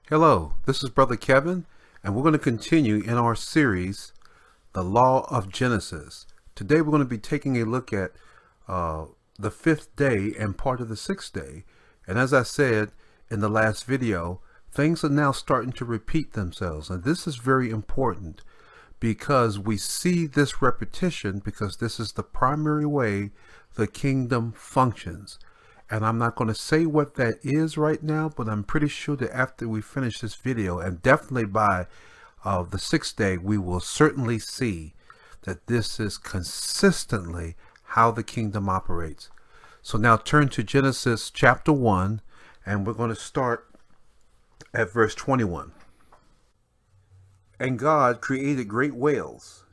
Hello, this is Brother Kevin, and we're going to continue in our series, The Law of Genesis. Today we're going to be taking a look at the fifth day and part of the sixth day. And as I said in the last video, things are now starting to repeat themselves. And this is very important because we see this repetition because this is the primary way the kingdom functions. And I'm not going to say what that is right now, but I'm pretty sure that after we finish this video, and definitely by the sixth day, we will certainly see that this is consistently how the kingdom operates. So now turn to Genesis chapter 1, and we're going to start at verse 21. And God created great whales,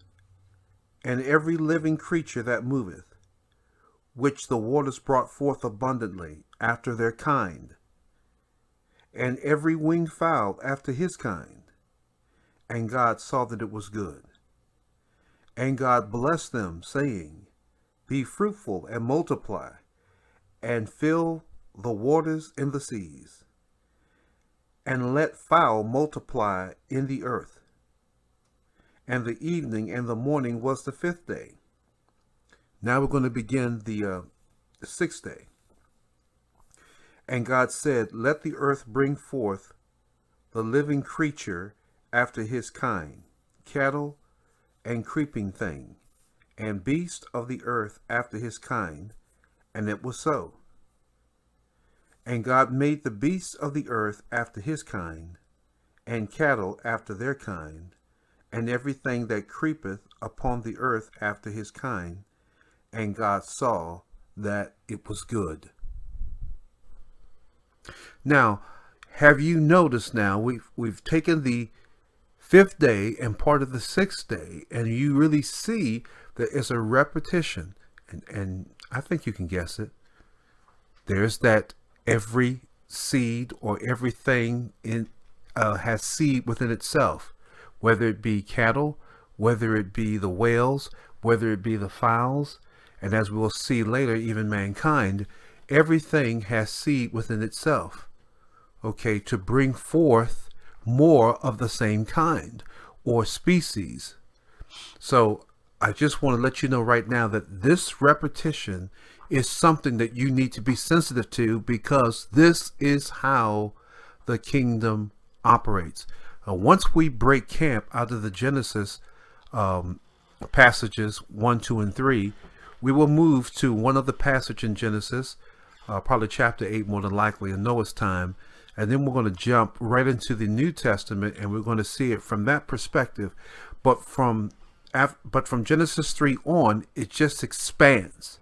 and every living creature that moveth, which the waters brought forth abundantly after their kind, and every winged fowl after his kind. And God saw that it was good. And God blessed them, saying, Be fruitful and multiply, and fill the waters in the seas, and let fowl multiply in the earth. And the evening and the morning was the fifth day. Now we're going to begin the sixth day. And God said, Let the earth bring forth the living creature after his kind, cattle and creeping thing, and beast of the earth after his kind. And it was so. And God made the beasts of the earth after his kind, and cattle after their kind, and everything that creepeth upon the earth after his kind. And God saw that it was good. Now, have you noticed now, we've taken the fifth day and part of the sixth day, and you really see that it's a repetition. And I think you can guess it. There's that every seed or everything has seed within itself, whether it be cattle, whether it be the whales, whether it be the fowls. And as we'll see later, even mankind, everything has seed within itself, okay, to bring forth more of the same kind or species. So I just want to let you know right now that this repetition is something that you need to be sensitive to, because this is how the kingdom operates. Once we break camp out of the Genesis passages 1, 2, and 3, we will move to one of the passage in Genesis, probably chapter 8 more than likely, in Noah's time. And then we're going to jump right into the New Testament, and we're going to see it from that perspective. But from Genesis 3 on, it just expands.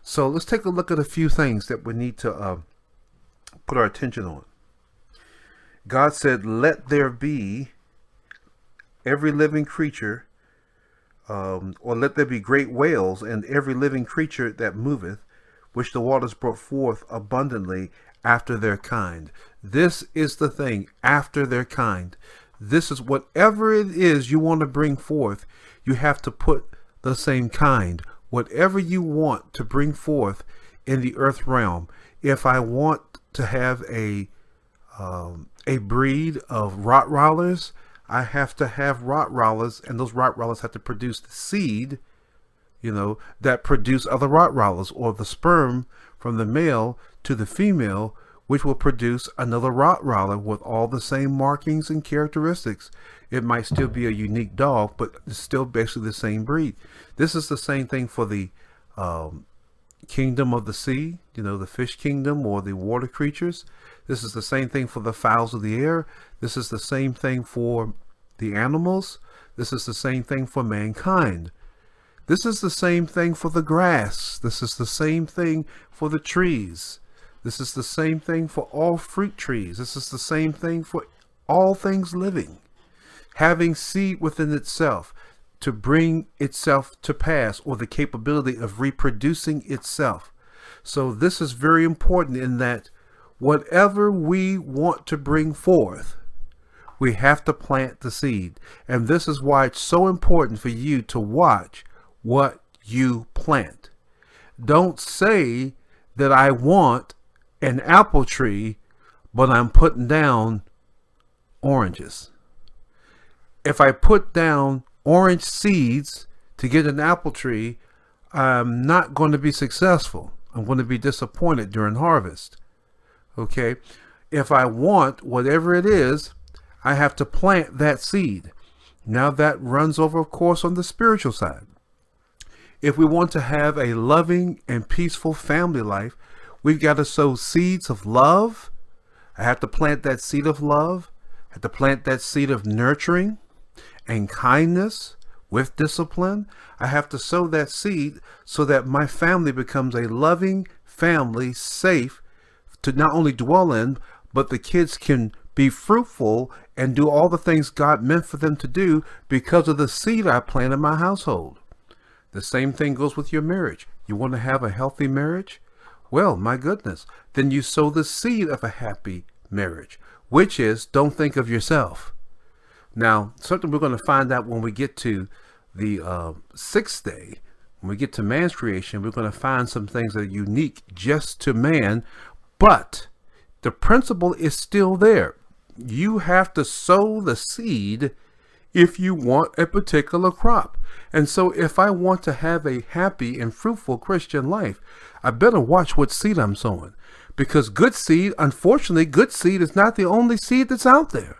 So let's take a look at a few things that we need to put our attention on. God said, Let there be every living creature, or let there be great whales, and every living creature that moveth, which the waters brought forth abundantly after their kind. This is the thing, after their kind. This is whatever it is you want to bring forth, you have to put the same kind. Whatever you want to bring forth in the earth realm. If I want to have a breed of Rottweilers, I have to have Rottweilers, and those Rottweilers have to produce the seed, that produce other Rottweilers, or the sperm from the male to the female, which will produce another Rottweiler with all the same markings and characteristics. It might still be a unique dog, but it's still basically the same breed. This is the same thing for the kingdom of the sea, the fish kingdom or the water creatures. This is the same thing for the fowls of the air. This is the same thing for the animals. This is the same thing for mankind. This is the same thing for the grass. This is the same thing for the trees. This is the same thing for all fruit trees. This is the same thing for all things living. Having seed within itself to bring itself to pass, or the capability of reproducing itself. So this is very important in that whatever we want to bring forth, we have to plant the seed. And this is why it's so important for you to watch what you plant. Don't say that I want an apple tree, but I'm putting down oranges. If I put down orange seeds to get an apple tree, I'm not going to be successful. I'm going to be disappointed during harvest. Okay? If I want whatever it is, I have to plant that seed. Now that runs over, of course, on the spiritual side. If we want to have a loving and peaceful family life, we've got to sow seeds of love. I have to plant that seed of love. I have to plant that seed of nurturing and kindness with discipline. I have to sow that seed so that my family becomes a loving family, safe to not only dwell in, but the kids can be fruitful and do all the things God meant for them to do because of the seed I plant in my household. The same thing goes with your marriage. You want to have a healthy marriage? Well, my goodness, then you sow the seed of a happy marriage, which is don't think of yourself. Now, certainly we're going to find out when we get to the sixth day, when we get to man's creation, we're going to find some things that are unique just to man, but the principle is still there. You have to sow the seed if you want a particular crop. And so if I want to have a happy and fruitful Christian life, I better watch what seed I'm sowing. Because good seed, unfortunately, good seed is not the only seed that's out there.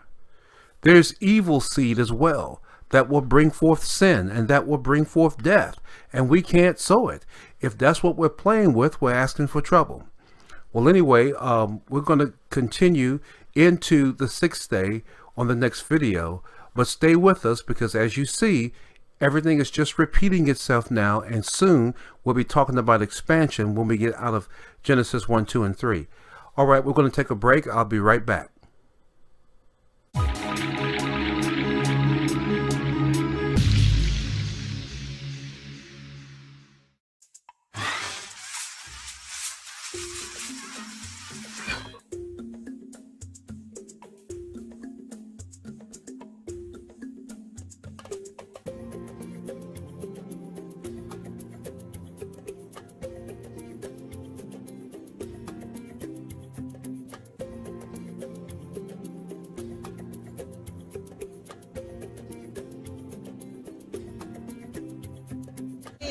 There's evil seed as well that will bring forth sin and that will bring forth death. And we can't sow it. If that's what we're playing with, we're asking for trouble. Well, anyway, we're going to continue into the sixth day on the next video. But stay with us because as you see, everything is just repeating itself now. And soon we'll be talking about expansion when we get out of Genesis 1, 2, and 3. All right, we're going to take a break. I'll be right back.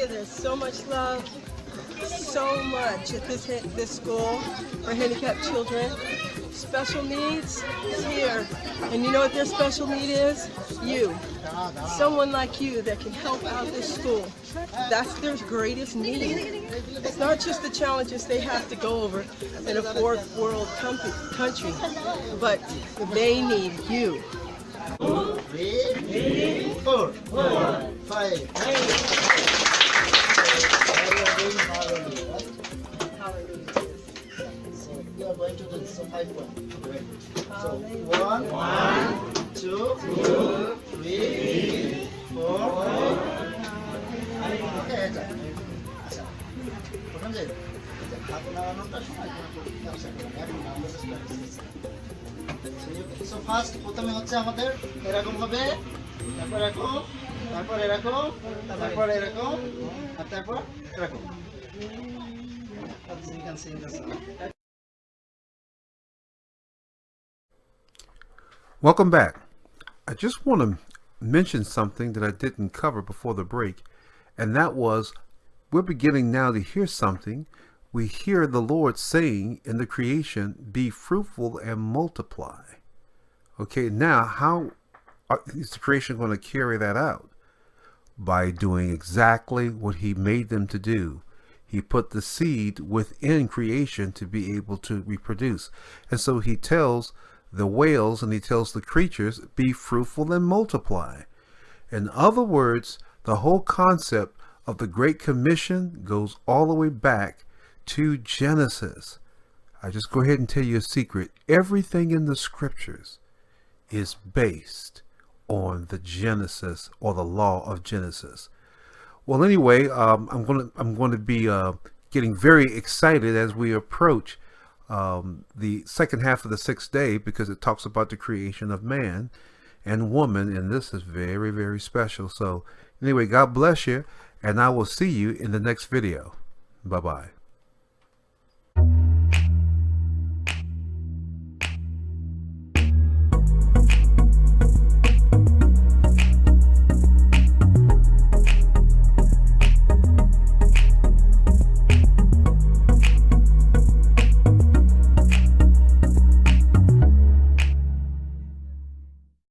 There's so much love, so much at this school for handicapped children. Special needs is here. And you know what their special need is? You. Someone like you that can help out this school. That's their greatest need. It's not just the challenges they have to go over in a fourth world country, but they need you. 3, 4, 5. So we are going to do this. So 5 points. So 1, 2, 3, 4. Okay, আচ্ছা প্রথম যে হাত নাড়ানোটা সময় so first প্রথমে হচ্ছে আমাদের এরকম হবে তারপর এরকম তারপর এরকম তারপর এরকম আর তারপর এরকম you can sing the song. Welcome back. I just want to mention something that I didn't cover before the break, and that was we're beginning now to hear something. We hear the Lord saying in the creation, be fruitful and multiply. Okay, now how is the creation going to carry that out? By doing exactly what he made them to do. He put the seed within creation to be able to reproduce. And so he tells the whales and he tells the creatures, be fruitful and multiply. In other words, the whole concept of the Great Commission goes all the way back to Genesis. I just go ahead and tell you a secret. Everything in the scriptures is based on the Genesis or the law of Genesis. Well, anyway, I'm going to be getting very excited as we approach the second half of the sixth day because it talks about the creation of man and woman, and this is very, very special. So anyway, God bless you, and I will see you in the next video. Bye-bye.